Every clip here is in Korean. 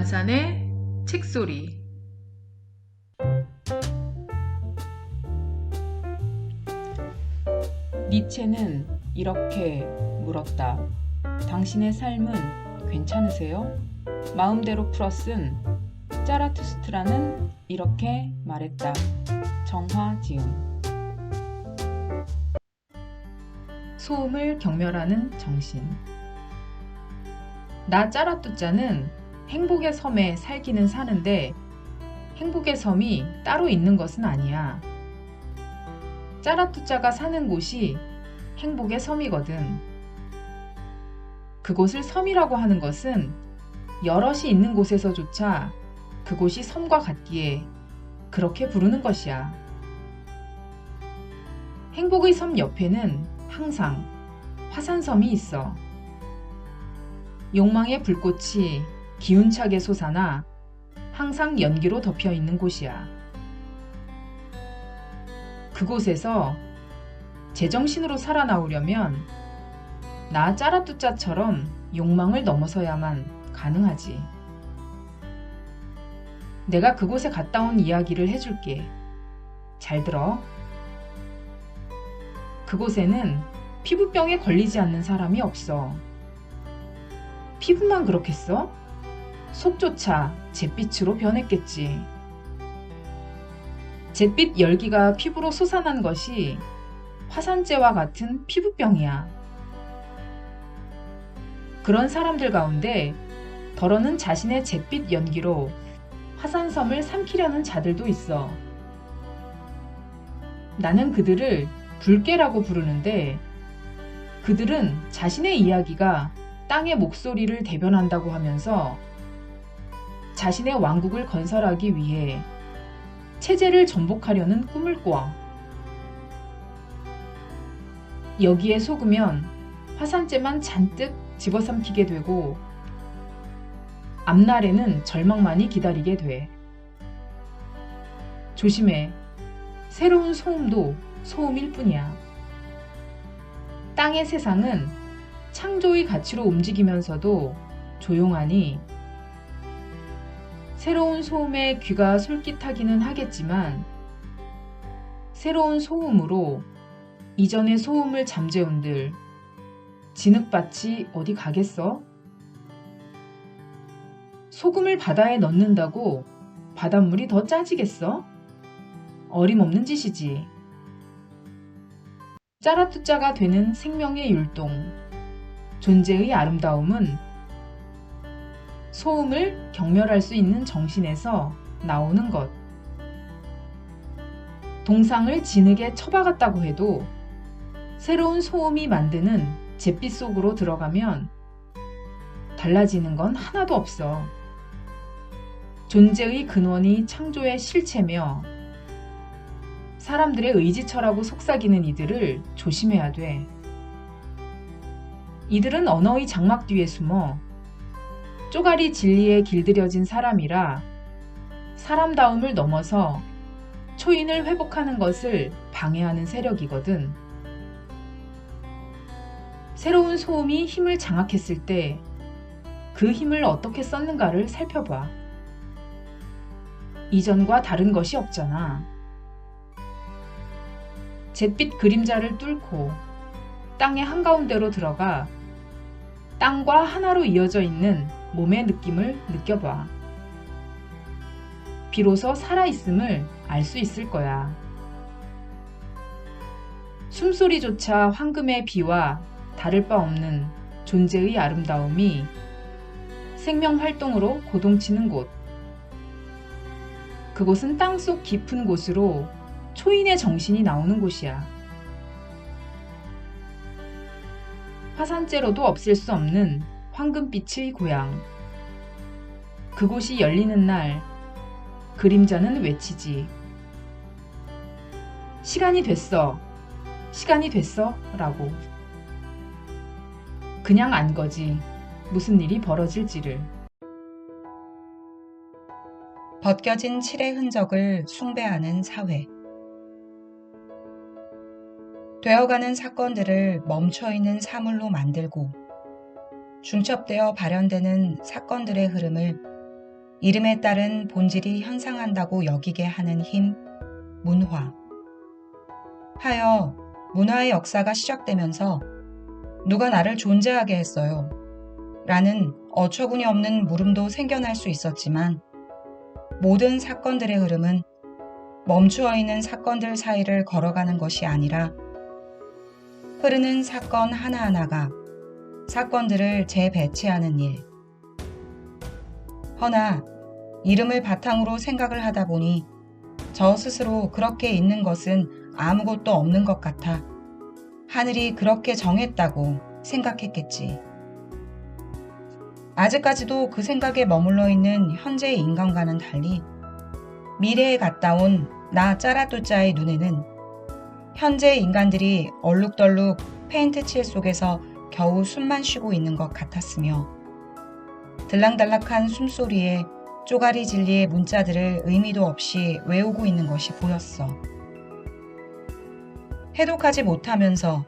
강산의 책소리. 니체는 이렇게 물었다. 당신의 삶은 괜찮으세요? 마음대로 풀어쓴 짜라투스트라는 이렇게 말했다. 정화지음. 소음을 경멸하는 정신. 나 짜라투짜는 행복의 섬에 살기는 사는데 행복의 섬이 따로 있는 것은 아니야. 짜라투짜가 사는 곳이 행복의 섬이거든. 그곳을 섬이라고 하는 것은 여럿이 있는 곳에서조차 그곳이 섬과 같기에 그렇게 부르는 것이야. 행복의 섬 옆에는 항상 화산섬이 있어. 욕망의 불꽃이 기운차게 솟아나 항상 연기로 덮여 있는 곳이야. 그곳에서 제정신으로 살아나오려면 나 짜라투짜처럼 욕망을 넘어서야만 가능하지. 내가 그곳에 갔다 온 이야기를 해줄게. 잘 들어. 그곳에는 피부병에 걸리지 않는 사람이 없어. 피부만 그렇겠어? 속조차 잿빛으로 변했겠지. 잿빛 열기가 피부로 솟아난 것이 화산재와 같은 피부병이야. 그런 사람들 가운데 더러는 자신의 잿빛 연기로 화산섬을 삼키려는 자들도 있어. 나는 그들을 불개라고 부르는데 그들은 자신의 이야기가 땅의 목소리를 대변한다고 하면서 자신의 왕국을 건설하기 위해 체제를 전복하려는 꿈을 꿔. 여기에 속으면 화산재만 잔뜩 집어삼키게 되고 앞날에는 절망만이 기다리게 돼. 조심해. 새로운 소음도 소음일 뿐이야. 땅의 세상은 창조의 가치로 움직이면서도 조용하니 새로운 소음에 귀가 솔깃하기는 하겠지만 새로운 소음으로 이전의 소음을 잠재운들 진흙밭이 어디 가겠어? 소금을 바다에 넣는다고 바닷물이 더 짜지겠어? 어림없는 짓이지. 짜라투짜가 되는 생명의 율동, 존재의 아름다움은 소음을 경멸할 수 있는 정신에서 나오는 것. 동상을 진흙에 처박았다고 해도 새로운 소음이 만드는 잿빛 속으로 들어가면 달라지는 건 하나도 없어. 존재의 근원이 창조의 실체며 사람들의 의지처라고 속삭이는 이들을 조심해야 돼. 이들은 언어의 장막 뒤에 숨어 쪼가리 진리에 길들여진 사람이라 사람다움을 넘어서 초인을 회복하는 것을 방해하는 세력이거든. 새로운 소음이 힘을 장악했을 때 그 힘을 어떻게 썼는가를 살펴봐. 이전과 다른 것이 없잖아. 잿빛 그림자를 뚫고 땅의 한가운데로 들어가 땅과 하나로 이어져 있는 몸의 느낌을 느껴봐. 비로소 살아있음을 알 수 있을 거야. 숨소리조차 황금의 비와 다를 바 없는 존재의 아름다움이 생명 활동으로 고동치는 곳. 그곳은 땅속 깊은 곳으로 초인의 정신이 나오는 곳이야. 화산재로도 없앨 수 없는 황금빛의 고향. 그곳이 열리는 날 그림자는 외치지. 시간이 됐어. 시간이 됐어. 라고. 그냥 안 거지. 무슨 일이 벌어질지를. 벗겨진 칠의 흔적을 숭배하는 사회. 되어가는 사건들을 멈춰있는 사물로 만들고 중첩되어 발현되는 사건들의 흐름을 이름에 따른 본질이 현상한다고 여기게 하는 힘, 문화. 하여 문화의 역사가 시작되면서 누가 나를 존재하게 했어요? 라는 어처구니 없는 물음도 생겨날 수 있었지만 모든 사건들의 흐름은 멈추어 있는 사건들 사이를 걸어가는 것이 아니라 흐르는 사건 하나하나가 사건들을 재배치하는 일. 허나 이름을 바탕으로 생각을 하다 보니 저 스스로 그렇게 있는 것은 아무것도 없는 것 같아 하늘이 그렇게 정했다고 생각했겠지. 아직까지도 그 생각에 머물러 있는 현재의 인간과는 달리 미래에 갔다 온 나 짜라뚜짜의 눈에는 현재의 인간들이 얼룩덜룩 페인트 칠 속에서 겨우 숨만 쉬고 있는 것 같았으며 들락달락한 숨소리에 쪼가리 진리의 문자들을 의미도 없이 외우고 있는 것이 보였어. 해독하지 못하면서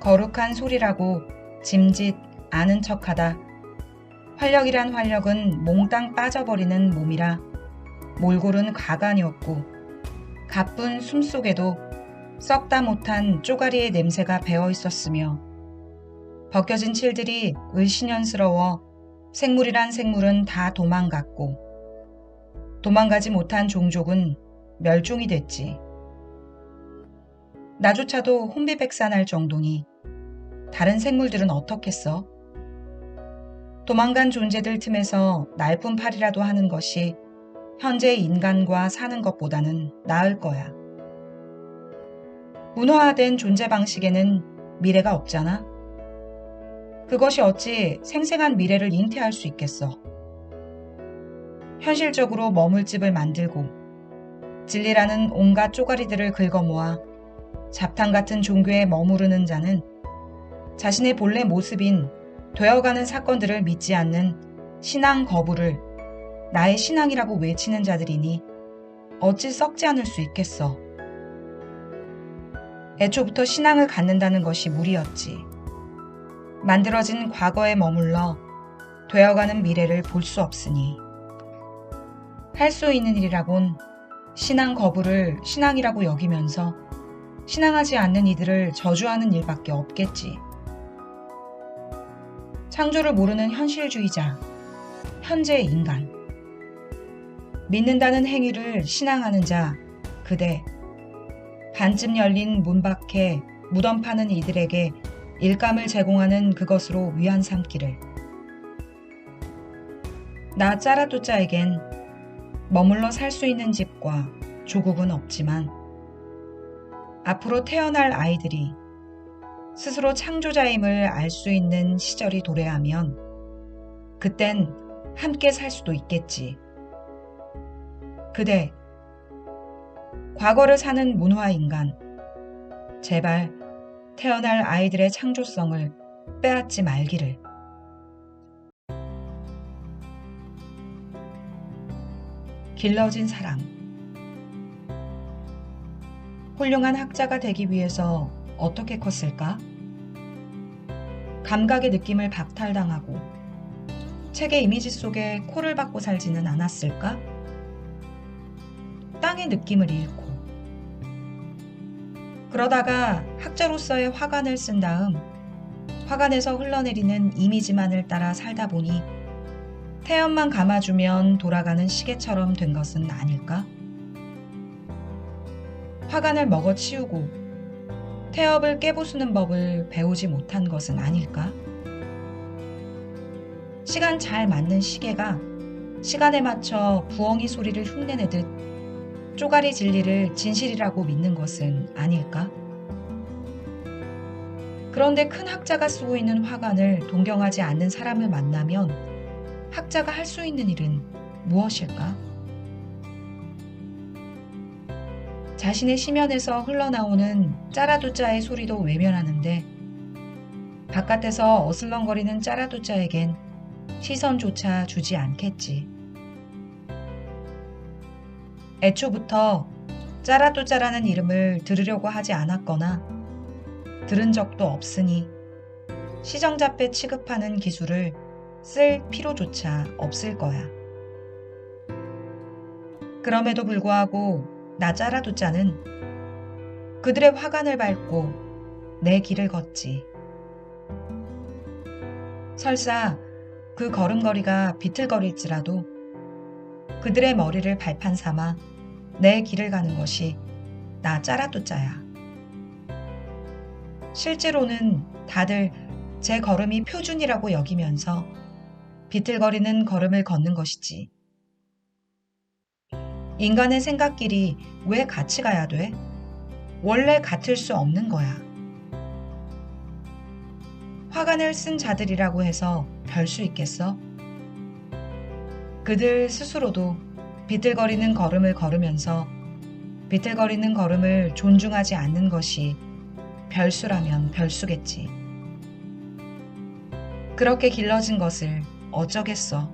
거룩한 소리라고 짐짓 아는 척하다 활력이란 활력은 몽땅 빠져버리는 몸이라 몰골은 과간이었고 가쁜 숨속에도 썩다 못한 쪼가리의 냄새가 배어 있었으며 벗겨진 칠들이 을씨년스러워 생물이란 생물은 다 도망갔고 도망가지 못한 종족은 멸종이 됐지. 나조차도 혼비백산할 정도니 다른 생물들은 어떻겠어? 도망간 존재들 틈에서 날품 팔이라도 하는 것이 현재의 인간과 사는 것보다는 나을 거야. 문화화된 존재 방식에는 미래가 없잖아. 그것이 어찌 생생한 미래를 잉태할 수 있겠어. 현실적으로 머물 집을 만들고 진리라는 온갖 쪼가리들을 긁어모아 잡탕 같은 종교에 머무르는 자는 자신의 본래 모습인 되어가는 사건들을 믿지 않는 신앙 거부를 나의 신앙이라고 외치는 자들이니 어찌 썩지 않을 수 있겠어. 애초부터 신앙을 갖는다는 것이 무리였지. 만들어진 과거에 머물러 되어가는 미래를 볼 수 없으니 할 수 있는 일이라곤 신앙 거부를 신앙이라고 여기면서 신앙하지 않는 이들을 저주하는 일밖에 없겠지. 창조를 모르는 현실주의자, 현재의 인간. 믿는다는 행위를 신앙하는 자, 그대. 반쯤 열린 문 밖에 무덤 파는 이들에게 일감을 제공하는 그것으로 위안 삼기를. 나 짜라뚜짜에겐 머물러 살 수 있는 집과 조국은 없지만 앞으로 태어날 아이들이 스스로 창조자임을 알 수 있는 시절이 도래하면 그땐 함께 살 수도 있겠지. 그대, 과거를 사는 문화인간, 제발 태어날 아이들의 창조성을 빼앗지 말기를. 길러진 사랑. 훌륭한 학자가 되기 위해서 어떻게 컸을까? 감각의 느낌을 박탈당하고 책의 이미지 속에 코를 박고 살지는 않았을까? 땅의 느낌을 잃고 그러다가 학자로서의 화관을 쓴 다음 화관에서 흘러내리는 이미지만을 따라 살다 보니 태연만 감아주면 돌아가는 시계처럼 된 것은 아닐까? 화관을 먹어치우고 태엽을 깨부수는 법을 배우지 못한 것은 아닐까? 시간 잘 맞는 시계가 시간에 맞춰 부엉이 소리를 흉내내듯 쪼가리 진리를 진실이라고 믿는 것은 아닐까? 그런데 큰 학자가 쓰고 있는 화관을 동경하지 않는 사람을 만나면 학자가 할 수 있는 일은 무엇일까? 자신의 심연에서 흘러나오는 짜라두짜의 소리도 외면하는데 바깥에서 어슬렁거리는 짜라두짜에겐 시선조차 주지 않겠지. 애초부터 짜라뚜짜라는 이름을 들으려고 하지 않았거나 들은 적도 없으니 시정잡배 취급하는 기술을 쓸 필요조차 없을 거야. 그럼에도 불구하고 나 짜라두짜는 그들의 화관을 밟고 내 길을 걷지. 설사 그 걸음걸이가 비틀거릴지라도 그들의 머리를 발판 삼아 내 길을 가는 것이 나 짜라두짜야. 실제로는 다들 제 걸음이 표준이라고 여기면서 비틀거리는 걸음을 걷는 것이지. 인간의 생각끼리 왜 같이 가야 돼? 원래 같을 수 없는 거야. 화관을 쓴 자들이라고 해서 별 수 있겠어? 그들 스스로도 비틀거리는 걸음을 걸으면서 비틀거리는 걸음을 존중하지 않는 것이 별수라면 별수겠지. 그렇게 길러진 것을 어쩌겠어.